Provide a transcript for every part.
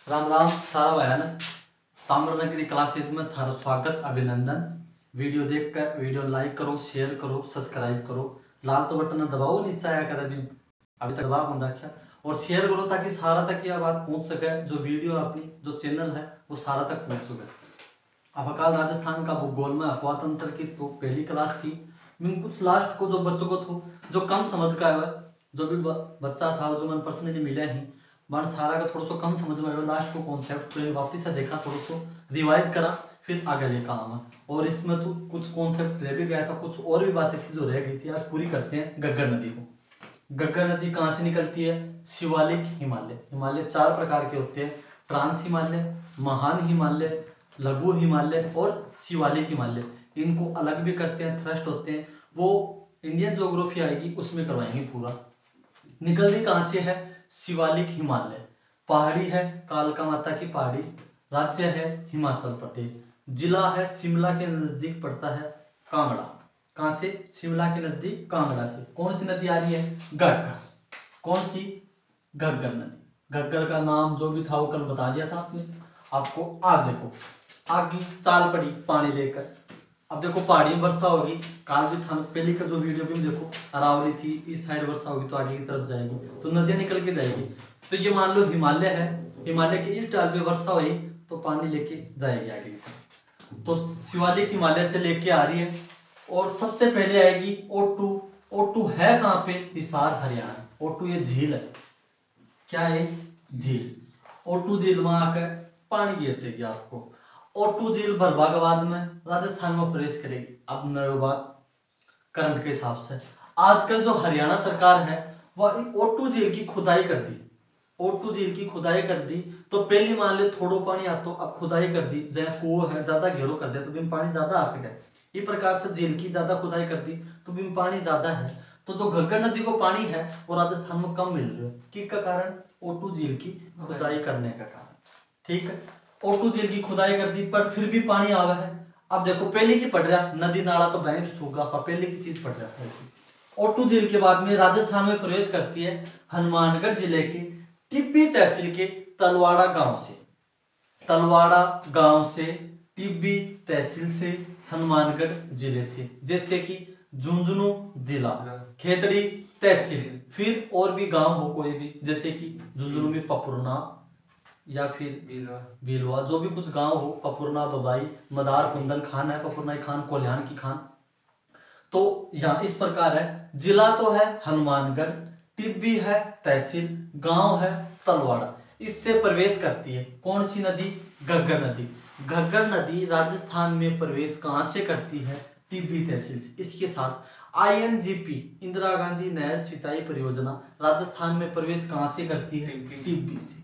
राम राम सारा भाया ना ताम्रनगरी क्लासेस में थारा स्वागत अभिनंदन। वीडियो देख कर वीडियो लाइक करो, शेयर करो, सब्सक्राइब करो, लाल तो बटन दबाओ, नीचे आया कर अभी तक दबा कौन रखा, और शेयर करो ताकि सारा तक यह बात पहुंच सके। जो वीडियो अपनी जो चैनल है वो सारा तक पहुंच सके। अब कल राजस्थान का भूगोल में अफवाह तंत्र की तो पहली क्लास थी। मैं कुछ लास्ट को जो बच्चों को थो जो कम समझ का है, जो भी बच्चा था जो मैंने पर्सनली मिला ही बन सारा का थोड़ा सा कम समझ में आया। लास्ट को कॉन्सेप्ट तो वापस से देखा, थोड़ा सा रिवाइज करा, फिर आगे लेकर आना। और इसमें तो कुछ कॉन्सेप्ट रह भी गया था, कुछ और भी बातें थी जो रह गई थी। आज पूरी करते हैं गग्गर नदी को। गग्गर नदी कहाँ से निकलती है? शिवालिक हिमालय। हिमालय 4 प्रकार के होते हैं: ट्रांस हिमालय, महान हिमालय, लघु हिमालय और शिवालिक हिमालय। इनको अलग भी करते हैं, थ्रस्ट होते हैं। वो इंडियन ज्योग्राफी आएगी उसमें करवाएंगे पूरा। निकलती कहाँ से है? शिवालिक हिमालय। पहाड़ी है कालका माता की पहाड़ी। राज्य है हिमाचल प्रदेश। जिला है शिमला के नजदीक पड़ता है कांगड़ा। कहाँ से? शिमला के नजदीक कांगड़ा से। कौन सी नदी आ रही है? गग्गर। कौन सी? गग्गर नदी। गग्गर का नाम जो भी था वो कल बता दिया था आपने आपको। आज देखो आगे चाल पड़ी पानी लेकर। अब देखो पहाड़ी में वर्षा होगी, काल भी था पहले का जो वीडियो भी देखो अरावली थी, इस साइड वर्षा होगी तो आगे की तरफ जाएगी तो नदियां निकल के जाएगी। तो ये मान लो हिमालय है, हिमालय के इस डाल पे वर्षा हुई तो पानी लेके जाएगी आगे की तरफ। तो शिवालिक हिमालय से लेके आ रही है। और सबसे पहले आएगी O2। O2 है कहाँ पे? हिसार हरियाणा। O2 ये झील है। क्या है? झील। O2 झील में आकर पानी गिरतेगी आपको। O2 झील भरवा के बाद में राजस्थान में प्रवेश करेगी। अब नई बात करंट के हिसाब से आजकल जो हरियाणा सरकार है वह O2 झील की खुदाई कर दी। O2 झील की खुदाई कर दी तो पहली मान लो थोड़ो पानी आ तो अब खुदाई कर दी, जहाँ कुओं है ज्यादा घेरो कर दिया तो बिन पानी ज्यादा आ सके। इस प्रकार से झील की ज्यादा खुदाई कर दी तो बिन पानी ज्यादा है। तो जो घग्गर नदी को पानी है वो राजस्थान में कम मिल रहा है। किसका कारण? O2 झील की खुदाई करने का कारण। ठीक है, O2 झील की खुदाई कर दी पर फिर भी पानी आवा है। अब देखो पहले की पड़ रहा नदी नाला तो बैंक सूखा, पहले की चीज पड़ रहा है। O2 झील के बाद में राजस्थान में प्रवेश करती है हनुमानगढ़ जिले के टिब्बी तहसील के तलवाड़ा गांव से। तलवाड़ा गांव से, टिब्बी तहसील से, हनुमानगढ़ जिले से। जैसे कि झुंझुनू जिला, खेतड़ी तहसील, फिर और भी गांव हो कोई भी, जैसे कि झुंझुनू में पपुरना या फिर बिलवा, जो भी कुछ गांव हो, पपुरना, बबाई, मदार, कुंदन, खान है, पपुरना खान, कोल्हान की खान। तो यहाँ इस प्रकार है। जिला तो है हनुमानगढ़, टिब्बी है तहसील, गांव है तलवाड़ा। इससे प्रवेश करती है कौन सी नदी? घग्गर नदी। घग्गर नदी राजस्थान में प्रवेश कहां से करती है? टिब्बी तहसील से। इसके साथ INGP इंदिरा गांधी नहर सिंचाई परियोजना राजस्थान में प्रवेश कहां से करती है? टिब्बी से।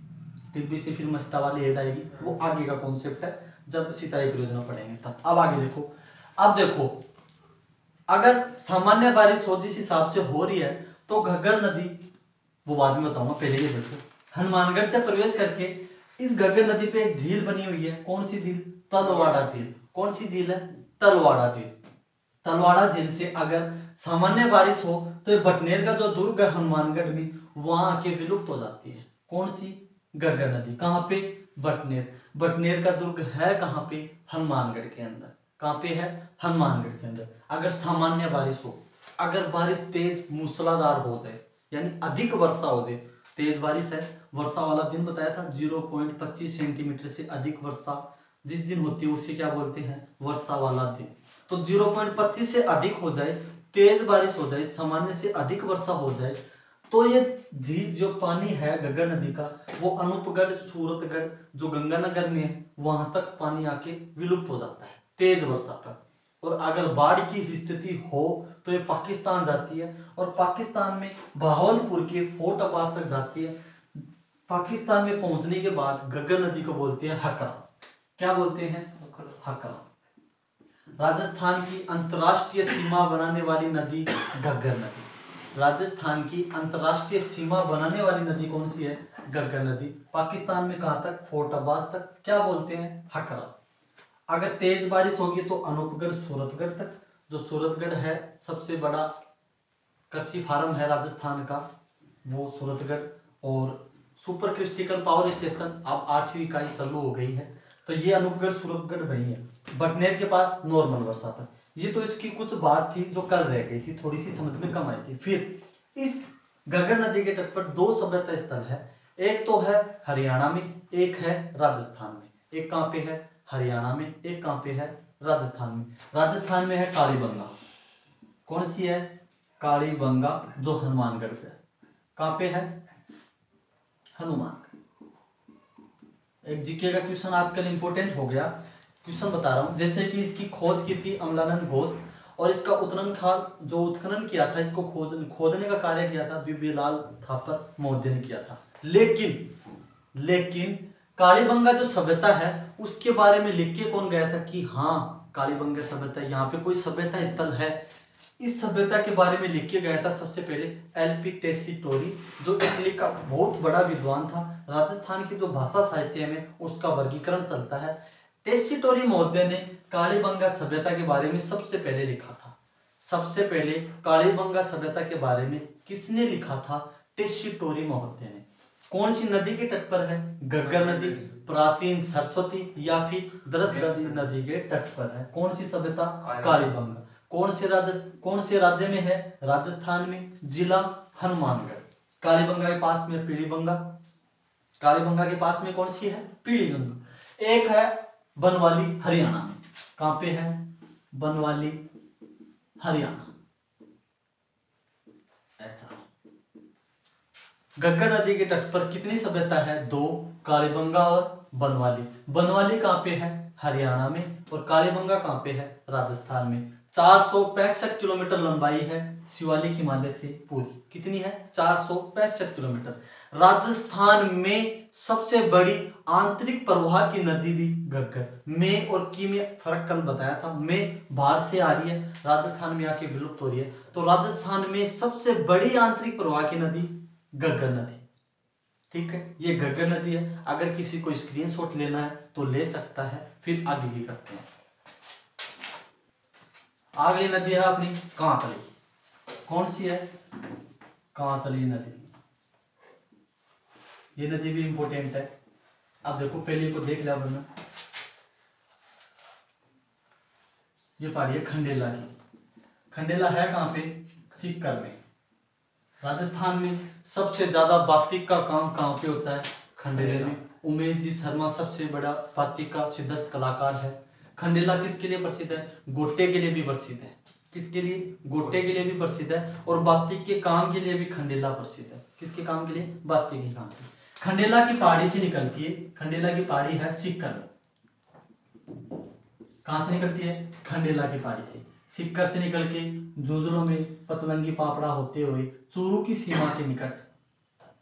टिब्बी से फिर मस्ता वाली हेड आएगी, वो आगे का कॉन्सेप्ट है जब सिंचाई परियोजना पढ़ेंगे तब। अब आगे देखो। अब देखो अगर सामान्य बारिश हो जिस हिसाब से हो रही है तो घग्गर नदी, वो बाद में बताऊंगा, पहले ये देखो हनुमानगढ़ से प्रवेश करके इस घग्गर नदी पे एक झील बनी हुई है। कौन सी झील? तलवाड़ा झील। कौन सी झील है? तलवाड़ा झील। तलवाड़ा झील से अगर सामान्य बारिश हो तो ये बटनेर का जो दुर्ग है हनुमानगढ़ में वहां आके विलुप्त हो जाती है। कौन सी? घग्गर नदी। कहाँ पे? बटनेर। बटनेर का दुर्ग है कहाँ पे? हनुमानगढ़ के अंदर। कहाँ पे है? हनुमानगढ़ के अंदर। अगर सामान्य बारिश हो, अगर बारिश तेज मूसलाधार हो जाए यानी अधिक वर्षा हो जाए, तेज बारिश है, वर्षा वाला दिन बताया था 0.25 सेंटीमीटर से अधिक वर्षा जिस दिन होती है उसे क्या बोलते हैं? वर्षा वाला दिन। तो 0.25 से अधिक हो जाए, तेज बारिश हो जाए, सामान्य से अधिक वर्षा हो जाए तो ये झील जो पानी है घग्गर नदी का वो अनूपगढ़, सूरतगढ़ जो गंगानगर में है वहां तक पानी आके विलुप्त हो जाता है तेज वर्षा पर। और अगर बाढ़ की स्थिति हो तो ये पाकिस्तान जाती है और पाकिस्तान में बहावलपुर के फोर्ट अब्बास तक जाती है। पाकिस्तान में पहुंचने के बाद घग्गर नदी को बोलते हैं हकरा। क्या बोलते हैं? हकरा। राजस्थान की अंतरराष्ट्रीय सीमा बनाने वाली नदी घग्गर नदी। राजस्थान की अंतरराष्ट्रीय सीमा बनाने वाली नदी कौन सी है? घग्गर नदी। पाकिस्तान में कहां तक? फोर्ट अब्बास तक। क्या बोलते हैं? हकरा। अगर तेज बारिश होगी तो अनूपगढ़, सूरतगढ़ तक। जो सूरतगढ़ है सबसे बड़ा कृषि फार्म है राजस्थान का, वो सूरतगढ़। और सुपर क्रिटिकल पावर स्टेशन अब 8वीं इकाई चालू हो गई है। तो ये अनूपगढ़ सूरतगढ़ वही है। बटनेर के पास नॉर्मल वर्षा था। ये तो इसकी कुछ बात थी जो कल रह गई थी, थोड़ी सी समझ में कम आई थी। फिर इस घग्गर नदी के तट पर 2 सभ्यता स्थल है। एक तो है हरियाणा में, एक है राजस्थान में। एक कहाँ पे है? हरियाणा में। एक कहाँ पे है? राजस्थान में। राजस्थान में है कालीबंगा। कौन सी है? कालीबंगा, जो हनुमानगढ़ पे है। कहाँ पे है? हनुमानगढ़। एक जीके का क्वेश्चन आजकल इंपोर्टेंट हो गया, क्वेश्चन बता रहा हूं। जैसे कि इसकी खोज की थी अमलानंद घोष, और इसका उत्खनन किया था, इसको खोदने का कार्य किया था बीबीलाल थापर महोदय ने किया था। लेकिन कालीबंगा जो सभ्यता है उसके बारे में लिख के कौन गया था कि हाँ कालीबंगा सभ्यता, यहाँ पे कोई सभ्यता स्थल है। इस सभ्यता के बारे में लिख के गया था सबसे पहले एलपी टेसीटोरी, जो इटली का बहुत बड़ा विद्वान था। राजस्थान की जो भाषा साहित्य में उसका वर्गीकरण चलता है। टेसीटोरी महोदय ने कालीबंगा सभ्यता के बारे में सबसे पहले लिखा था। सबसे पहले कालीबंगा सभ्यता के बारे में किसने लिखा था? टेसीटोरी महोदय ने। कौन सी नदी के तट पर है? घग्गर नदी, प्राचीन सरस्वती, या फिर द्रस नदी के तट पर है। कौन सी सभ्यता? कालीबंगा। कौन से राज्य में है? राजस्थान में। जिला हनुमानगढ़। कालीबंगा के पास में पीलीबंगा। कालीबंगा के पास में कौन सी है? पीलीबंगा। एक है बनवाली, हरियाणा में। कहां पे है? बनवाली, हरियाणा। ऐसा घग्गर नदी के तट पर कितनी सभ्यता है? 2, कालीबंगा और बनवाली। बनवाली कहां पे है? हरियाणा में। और कालीबंगा कहां पे है? राजस्थान में। 465 किलोमीटर लंबाई है शिवालिक हिमालय से पूरी। कितनी है? 465 किलोमीटर। राजस्थान में सबसे बड़ी आंतरिक प्रवाह की नदी भी घग्गर। में और की में फर्क कल बताया था। में बाहर से आ रही है, राजस्थान में आके विलुप्त हो रही है। तो राजस्थान में सबसे बड़ी आंतरिक प्रवाह की नदी घग्गर नदी। ठीक है, ये घग्गर नदी है। अगर किसी को स्क्रीनशॉट लेना है तो ले सकता है। फिर आगे की करते हैं। अगली नदी है अपनी कांतली। कौन सी है? कांतली नदी। ये नदी भी इंपॉर्टेंट है। अब देखो, पहले को देख लिया वरना। ये पहाड़ी है खंडेला की। खंडेला है कहां पे? सीकर में। राजस्थान में सबसे ज्यादा बातिक का काम कहां पे होता है? खंडेला में। उमेश जी शर्मा सबसे बड़ा बातिक का सिद्धस्त कलाकार है। खंडेला किसके लिए प्रसिद्ध है? गोटे के लिए भी प्रसिद्ध है। किसके लिए? गोटे के लिए भी प्रसिद्ध है। और बातिक के काम के लिए भी खंडेला प्रसिद्ध है। किसके काम के लिए? बातिक के काम के लिए। खंडेला की पहाड़ी से निकलती है। खंडेला की पहाड़ी है सीकर में। कहां से निकलती है? खंडेला की पहाड़ी से। सीकर से निकल के झुंझुनू में पचलंगी पापड़ा होते हुए चूरू की सीमा के निकट,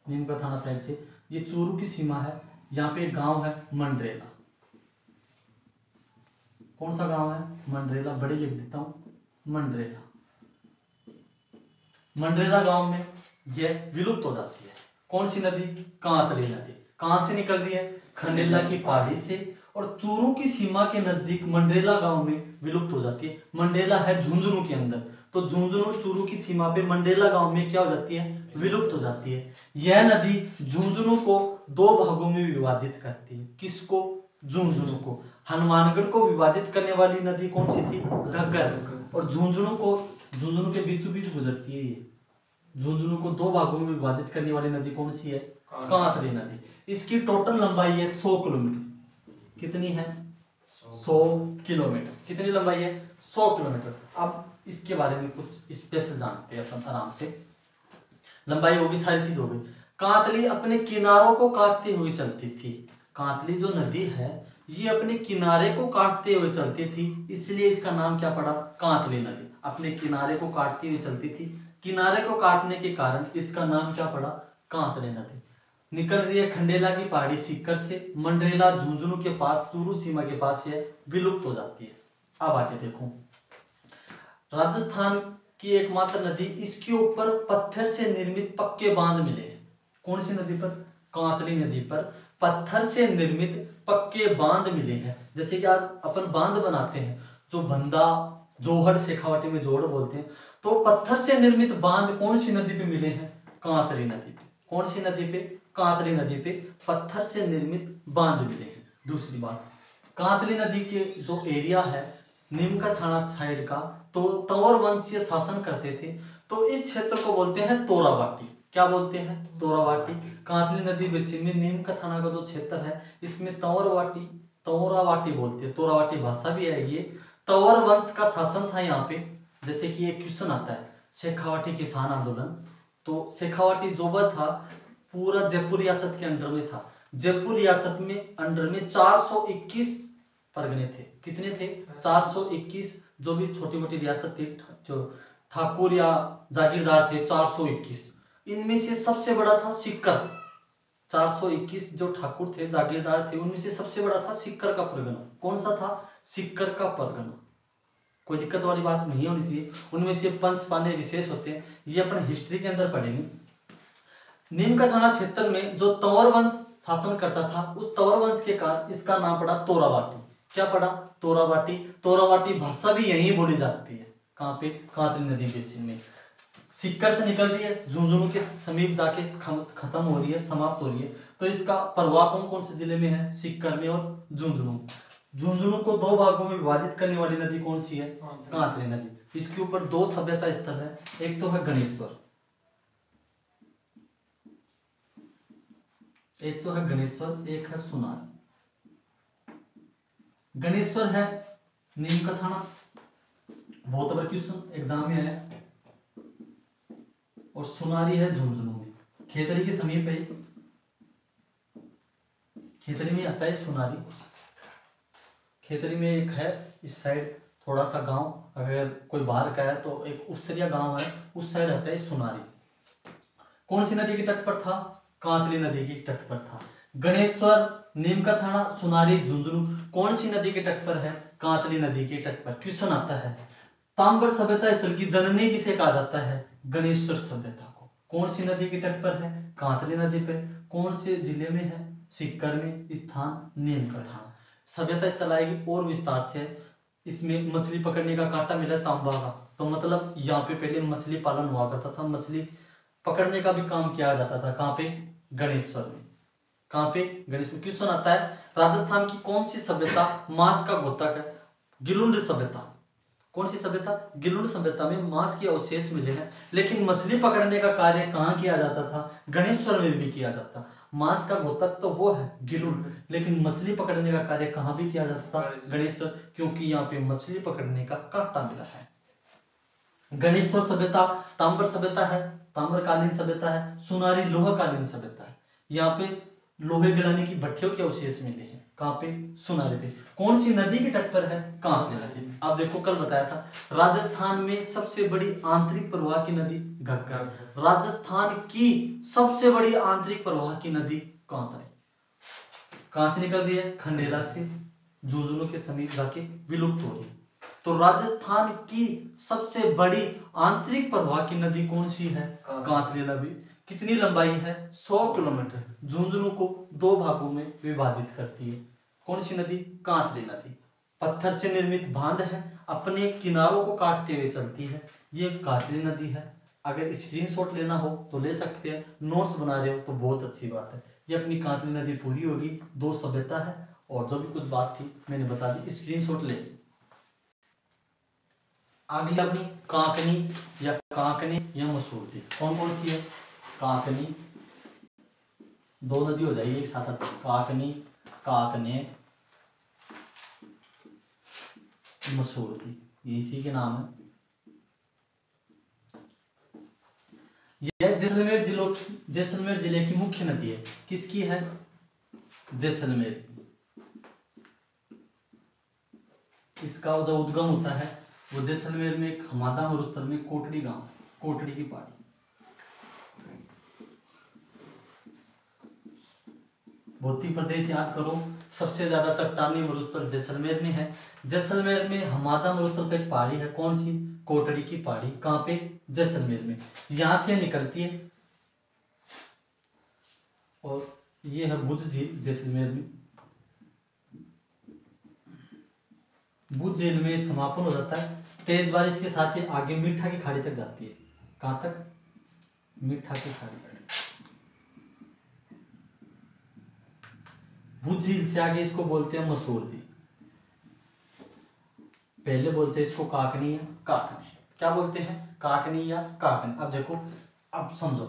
नीमका थाना साइड से ये चूरू की सीमा है। यहाँ पे एक गांव है मंडरेला। कौन सा गांव है? मंडरेला। बड़े लिख देता हूं, मंडरेला। मंडरेला गांव में यह विलुप्त हो जाती है। कौन सी नदी? कांतली नदी। कहां से निकल रही है? खंडेला की पहाड़ी से, और चूरू की सीमा के नजदीक मंडरेला गांव में विलुप्त हो जाती है। मंडरेला है झुंझुनू के अंदर, तो झुंझुनू चूरू की सीमा पे मंडरेला गांव में क्या हो जाती है? विलुप्त हो जाती है। यह नदी झुंझुनू को 2 भागों में विभाजित करती है। किसको? झुंझुनू को। हनुमानगढ़ को विभाजित करने वाली नदी कौन सी थी? घग्गर। और झुंझुनू के बीचों बीच गुजरती है ये। झुंझुनू को 2 भागों में विभाजित करने वाली नदी कौन सी है? कांतली नदी। इसकी टोटल लंबाई है 100 किलोमीटर। कितनी है? 100 किलोमीटर। कितनी लंबाई है? 100 किलोमीटर। अब इसके बारे में कुछ स्पेशल जानते हैं अपन आराम से। लंबाई होगी, सारी चीज होगी। कांतली अपने किनारों को काटते हुए चलती थी। कांतली जो नदी है ये अपने किनारे को काटते हुए चलती थी, इसलिए इसका नाम क्या पड़ा? कांतली नदी। अपने किनारे को काटती हुई चलती थी, किनारे को काटने के कारण इसका नाम क्या पड़ा? कांतली नदी। निकल रही है खंडेला की पहाड़ी सीकर से। मंडरेला झुंझुनू के पास, चूरू सीमा के पास ये विलुप्त हो जाती है। अब आगे देखो, राजस्थान की एकमात्र नदी, इसके ऊपर पत्थर से निर्मित पक्के बांध मिले हैं। कौन सी नदी पर? कांतली नदी पर पत्थर से निर्मित पक्के बांध मिले हैं। जैसे कि आज अपन बांध बनाते हैं, जो बंदा, जोहड़, शेखावाटी में जोहड़ बोलते हैं, तो पत्थर से निर्मित बांध कौन सी नदी पे मिले हैं? कांतली नदी पे। कौन सी नदी पे? कांतली नदी पे पत्थर से निर्मित बांध मिले हैं। दूसरी बात, कांतली नदी के जो एरिया है नीमका थाना साइड का, तो तंवर वंशीय शासन करते थे, तो इस क्षेत्र को बोलते हैं तोरावाटी। क्या बोलते हैं? तोरावाटी। कांतली नदी बेसिन में नीमका थाना का जो क्षेत्र है इसमें तोरावाटी बोलते हैं, तोरावाटी भाषा भी है। ये तंवर वंश का शासन था यहाँ पे। जैसे कि एक क्वेश्चन आता है शेखावाटी किसान आंदोलन, तो शेखावाटी जो था पूरा जयपुर रियासत के अंडर में था। जयपुर रियासत में अंडर में 421 परगने थे। कितने थे? 421। जो भी छोटी मोटी रियासत थी, जो ठाकुर या जागीरदार थे 421। इनमें से सबसे बड़ा था सिक्कर। 421 जो ठाकुर थे, जागीरदार थे, उनमें से सबसे बड़ा था सिक्कर का परगना। कौन सा था? सिक्कर का परगना। कोई दिक्कत वाली बात नहीं होनी चाहिए। उनमें से पंच पांडे विशेष होते हैं, ये अपने हिस्ट्री के अंदर पढ़ेंगे। नीमका थाना क्षेत्र में जो तंवर वंश शासन करता था, उस तंवर वंश के कारण इसका नाम पड़ा तोरावाटी। क्या पड़ा? तोरावाटी। तोरावाटी भाषा भी यहीं बोली जाती है। कहाँ पे? कांतली नदी बेसिन में। सिक्कर से निकल रही है, झुंझुनू के समीप जाके खत्म हो रही है, समाप्त हो रही है। तो इसका प्रवाह कौन कौन से जिले में है? सिक्कर में और झुंझुनू। झुंझुनू को दो भागों में विभाजित करने वाली नदी कौन सी है? कांतली नदी। इसके ऊपर दो सभ्यता स्थल है, एक तो है गणेश्वर, एक है सुनार। गणेश्वर है नीमका थाना, बहुत बड़ा क्वेश्चन एग्जाम में है, और सुनारी है झुंझुनू में, खेतड़ी के समीप है। खेतड़ी में आता है सुनारी। खेतड़ी में एक है इस साइड थोड़ा सा गांव, अगर कोई बाहर का है तो एक उसरिया गांव है, उस साइड आता है सुनारी। कौन सी नदी के तट पर था? कांतली नदी के तट पर था। गणेश्वर, नीमका थाना, सुनारी, झुंझुनू कौन सी नदी के तट पर है? कांतली नदी के तट पर। क्वेश्चन आता है ताम्र सभ्यता स्थल की जननी किसे कहा जाता है? गणेश्वर सभ्यता को। कौन सी नदी के तट पर है? कांतली नदी पर। कौन से जिले में है? सिक्कर में। स्थान नीमका थाना। सभ्यता स्थल आएगी और विस्तार से। इसमें मछली पकड़ने का कांटा मिला तांबा का, तो मतलब यहाँ पे पहले मछली पालन हुआ करता था, मछली पकड़ने का भी काम किया जाता था। कहाँ पे? गणेश्वर में। कहाँ पे? गणेश्वर। क्वेश्चन आता है राजस्थान की कौन सी सभ्यता मांस का घोतक है? गिलुंड सभ्यता। कौन सी सभ्यता? गिलुंड सभ्यता में मांस के अवशेष मिले हैं, लेकिन मछली पकड़ने का कार्य कहाँ किया जाता था? गणेश्वर में भी किया जाता। मांस का घोतक तो वो है गिलुंड, लेकिन मछली पकड़ने का कार्य कहाँ भी किया जाता था? गणेश्वर, क्योंकि यहाँ पे मछली पकड़ने का कांटा मिला है। गणेश्वर सभ्यता ताम्र सभ्यता है, ताम्रकालीन सभ्यता है। सुनारी लोहकालीन सभ्यता है। यहाँ पे लोहे गलाने की भट्टियों के अवशेष मिले हैं। कहाँ पे? सुनारी पे। कौन सी नदी के तट पर है? कांतली नदी। अब देखो कल बताया था राजस्थान में सबसे बड़ी आंतरिक प्रवाह की नदी घग्गर। राजस्थान की सबसे बड़ी आंतरिक प्रवाह की नदी कांतली। कहाँ से निकल रही है? खंडेला से, झुंझुनू के समीप जाके विलुप्त हो रही है। तो राजस्थान की सबसे बड़ी आंतरिक प्रवाह की नदी कौन सी है? कांतली नदी। कितनी लंबाई है? 100 किलोमीटर। झुंझुनू को दो भागों में विभाजित करती है। कौन सी नदी? कांतली नदी। पत्थर से निर्मित बांध है, अपने किनारों को काटते हुए चलती है। ये कांतली नदी है। अगर स्क्रीनशॉट लेना हो तो ले सकते हैं, नोट्स बना रहे हो तो बहुत अच्छी बात है। ये अपनी कांतली नदी पूरी होगी। दो सभ्यता है और जो भी कुछ बात थी मैंने बता दी, स्क्रीनशॉट ले। अगली अपनी कांकनी या मसूरती। कौन कौन सी है? कांकनी, दो नदी हो जाएगी एक साथ। काकनी, काकने, मसूरती, ये इसी के नाम है। यह जैसलमेर जिले की मुख्य नदी है। किसकी है? जैसलमेर। इसका जो उद्गम होता है वो जैसलमेर में एक हमादा मरुस्थल में कोटड़ी गांव, कोटड़ी की पहाड़ी। भौतिक प्रदेश याद करो, सबसे ज्यादा चट्टानी मरुस्थल जैसलमेर में है। जैसलमेर में हमादा मरुस्थल पे एक पहाड़ी है, कौन सी? कोटड़ी की पहाड़ी। कहाँ पे? जैसलमेर में। यहां से निकलती है और ये है भुज झील जैसलमेर में। भुज झील में समापन हो जाता है। तेज बारिश के साथ ही आगे मीठा की खाड़ी तक जाती है। कहाँ तक? मीठा की खाड़ी तक। भुज झील से आगे इसको बोलते हैं मसूरदी। पहले बोलते हैं इसको काकनी या काकनी। क्या बोलते हैं? काकनी या काकनी। अब देखो, अब समझो,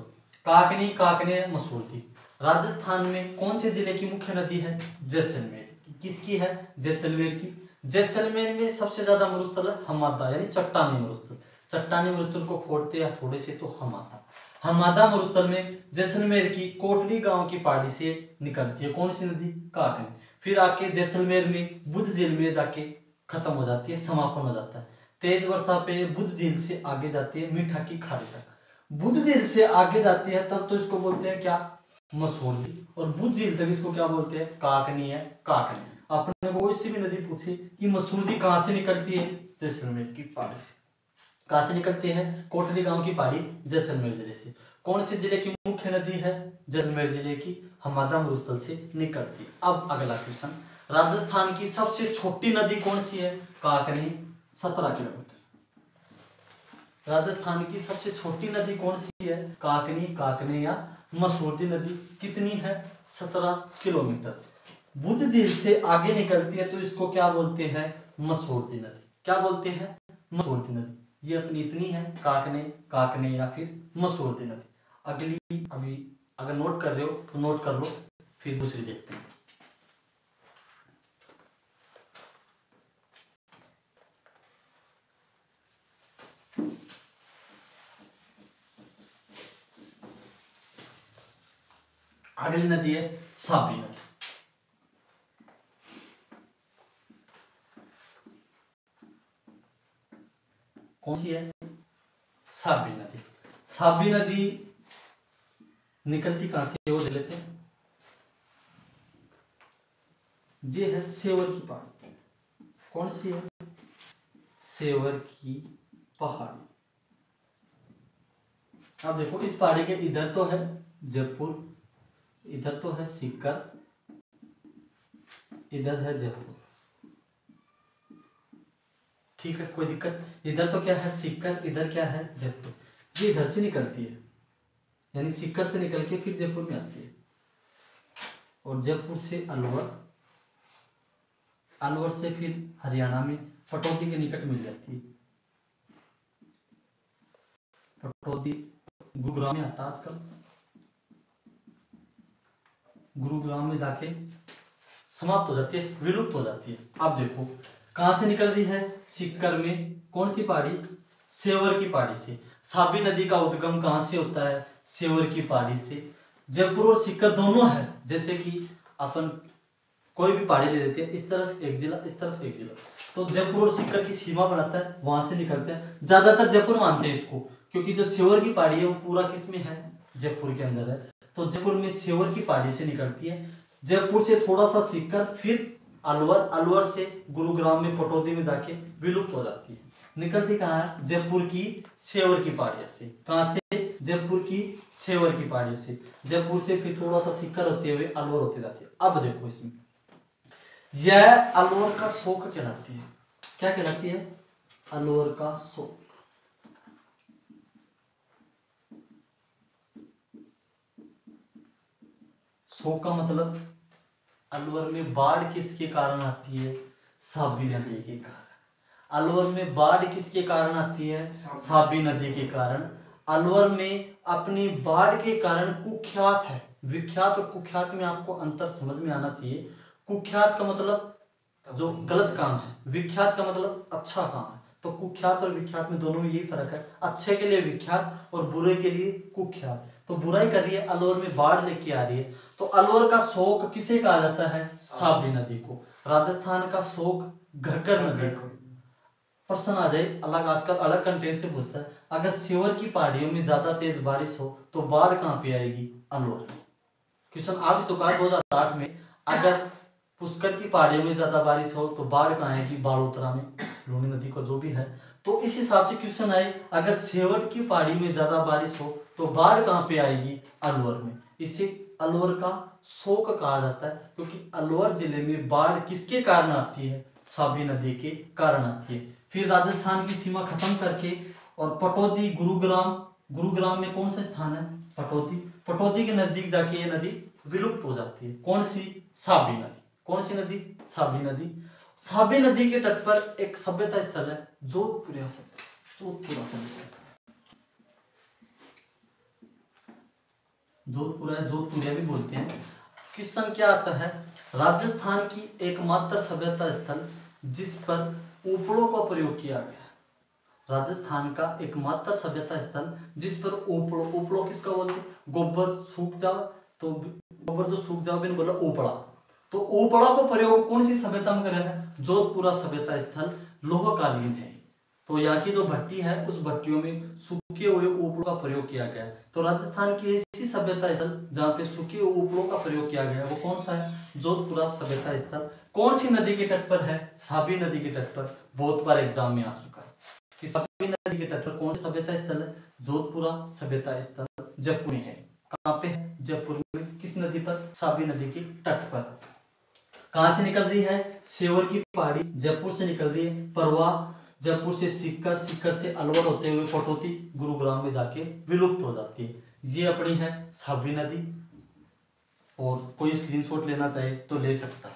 काकनी, काकने, मसूरदी। राजस्थान में कौन से जिले की मुख्य नदी है? जैसलमेर। किसकी है? जैसलमेर की। जैसलमेर में सबसे ज्यादा मरुस्थल है हमादा, यानी चट्टानी मरुस्थल। चट्टानी मरुस्थल को फोड़ते हैं थोड़े से तो हमादा। हमादा मरुस्थल में जैसलमेर की कोटली गांव की पहाड़ी से निकलती है कौन सी नदी? काकनी। फिर आके जैसलमेर में बुध झील में जाके खत्म हो जाती है, समापन हो जाता है। तेज वर्षा पे बुध झील से आगे जाती है मीठा की खाड़ी तक। बुध झील से आगे जाती है तब तो इसको बोलते हैं क्या? मसूरदी। और बुध झील तक इसको क्या बोलते हैं? काकनी है, काकनी। आपने कोई सी भी नदी पूछी कि मसूरदी कहाँ से निकलती है? जैसलमेर की पहाड़ी से। कहाँ से निकलती है? कोटली गांव की पहाड़ी, जैसलमेर जिले से। कौन से जिले की मुख्य नदी है? जैसलमेर जिले की हमादा मरुस्थल से निकलती है। अब अगला क्वेश्चन, राजस्थान की सबसे छोटी नदी कौन सी है? काकनी, 17 किलोमीटर। राजस्थान की सबसे छोटी नदी कौन सी है? काकनी, काकने या मसूरदी नदी। कितनी है? 17 किलोमीटर। बुध झील से आगे निकलती है तो इसको क्या बोलते हैं? मसूरदी नदी। क्या बोलते हैं? मसूरदी नदी। ये अपनी इतनी है, काकने, काकने या फिर मसूरदी नदी। अगली, अभी अगर नोट कर रहे हो तो नोट कर लो, फिर दूसरी देखते हैं। अगली नदी है साबी नदी। कौन सी है? साबी नदी। साबी नदी निकलती कहां से? वो देख लेते हैं। ये है सेवर की पहाड़ी। कौन सी है? सेवर की पहाड़ी। अब देखो, इस पहाड़ी के इधर तो है जयपुर, इधर तो है सीकर, इधर है जयपुर। ठीक है, कोई दिक्कत? इधर तो क्या है? सीकर, इधर क्या है? जयपुर। ये इधर से निकलती है, यानी सीकर से निकल के फिर जयपुर में आती है। और जयपुर से अलवर, अलवर से फिर हरियाणा में पटौदी के निकट मिल जाती है। पटौदी गुरुग्राम में आता है आजकल। गुरुग्राम में जाके समाप्त हो जाती है, विलुप्त हो जाती है। अब देखो, कहां से निकल रही है? सीकर में। कौन सी पहाड़ी? सेवर की पहाड़ी से। साबी नदी का उद्गम कहां से होता है? सेवर की पहाड़ी से। जयपुर और सीकर दोनों है, जैसे कि अपन कोई भी पहाड़ी ले लेते हैं, इस तरफ एक जिला, इस तरफ एक जिला, तो जयपुर और सीकर की सीमा बनाता है, वहां से निकलते हैं। ज्यादातर जयपुर मानते हैं इसको, क्योंकि जो सेवर की पहाड़ी है वो पूरा किस में है? जयपुर के अंदर है। तो जयपुर में सेवर की पहाड़ी से निकलती है। जयपुर से थोड़ा सा सीकर, फिर अलवर, अलवर से गुरुग्राम में पटौदी में जाके विलुप्त हो जाती है। निकलती कहाँ है? जयपुर की सेवर की पहाड़ियों से। कहां से? जयपुर की सेवर की पहाड़ियों से। जयपुर से फिर थोड़ा सा सीकर होते हुए अलवर होते जाती है। अब देखो, इसमें यह अलवर का शोक कहलाती है। क्या कहलाती है? अलवर का शोक। शोक का मतलब, अलवर में बाढ़ किसके कारण आती है? साबी नदी के कारण। अलवर में बाढ़ किसके कारण आती है? साबी नदी के कारण। अलवर में अपनी बाढ़ के कारण कुख्यात है। विख्यात और कुख्यात में आपको अंतर समझ में आना चाहिए। कुख्यात का मतलब जो गलत काम है, विख्यात का मतलब अच्छा काम है। तो कुख्यात और विख्यात में दोनों में यही फर्क है, अच्छे के लिए विख्यात और बुरे के लिए कुख्यात। तो बुराई कर रही है, अलवर में बाढ़ लेके आ रही है, तो अलवर का शोक किसे कहा जाता है? साबी नदी को। राजस्थान का शोक घग्गर नदी को। प्रश्न आ जाए अलग, आजकल अलग कंटेंट से पूछता है, अगर सेवर की पहाड़ियों में ज्यादा तेज बारिश हो तो बाढ़ कहाँ पे आएगी? अलवर में। क्वेश्चन आ भी चुका है 2008 में। अगर पुष्कर की पहाड़ियों में ज्यादा बारिश हो तो बाढ़ कहाँ आएगी? बालोतरा में, लूनी नदी को जो भी है। तो इस हिसाब से क्वेश्चन आए, अगर सेवर की पहाड़ी में ज्यादा बारिश हो तो बाढ़ कहाँ पे आएगी? अलवर में। इसे अलवर का शोक कहा जाता है, क्योंकि अलवर जिले में बाढ़ किसके कारण आती है? साबी नदी के कारण आती है। फिर राजस्थान की सीमा खत्म करके और पटौदी, गुरुग्राम, गुरुग्राम में कौन सा स्थान है? पटौदी। पटौदी के नजदीक जाके ये नदी विलुप्त हो जाती है। कौन सी? साबी नदी। कौन सी नदी? साबी नदी। साबी नदी के तट पर एक सभ्यता स्थल है, जोधपुरा सभ्यता। जोधपुरा सभ्यता स्थल, जोधपुरा है, जोधपुरिया भी बोलते हैं। क्वेश्चन क्या आता है? राजस्थान की एकमात्र सभ्यता स्थल जिस पर उपड़ों का प्रयोग किया गया। राजस्थान का एकमात्र सभ्यता स्थल जिस पर उपड़ों, उपड़ों किसका बोलते हैं? गोबर सूख जाओ तो, गोबर जो सूख जाओ मैंने बोला उपड़ा, तो उपड़ा को प्रयोग कौन सी सभ्यता में करा है? जोधपुरा सभ्यता स्थल लोहकालीन है। तो यहाँ की जो भट्टी है उस भट्टियों में सूखे हुए उपड़ों का प्रयोग किया गया है। तो राजस्थान की ऐसी सभ्यता स्थल जहाँ पे सूखे हुए उपड़ों का प्रयोग किया गया है वो कौन सा है? जोधपुरा सभ्यता स्थल। कौन सी नदी के तट पर है? साबी नदी के तट पर। बहुत बार एग्जाम में आ चुका है कि साबी नदी के तट पर कौन सा सभ्यता स्थल है? जोधपुरा सभ्यता स्थल जयपुर में है। कहाँ पे है? जयपुर में। किस नदी पर? साबी नदी के तट पर। कहां से निकल रही है? सेवर की पहाड़ी जयपुर से निकल रही है। परवाह जयपुर से सीकर, सीकर से अलवर होते हुए पटौती गुरुग्राम में जाके विलुप्त हो जाती है। ये अपनी है साबी नदी। और कोई स्क्रीनशॉट लेना चाहे तो ले सकता है।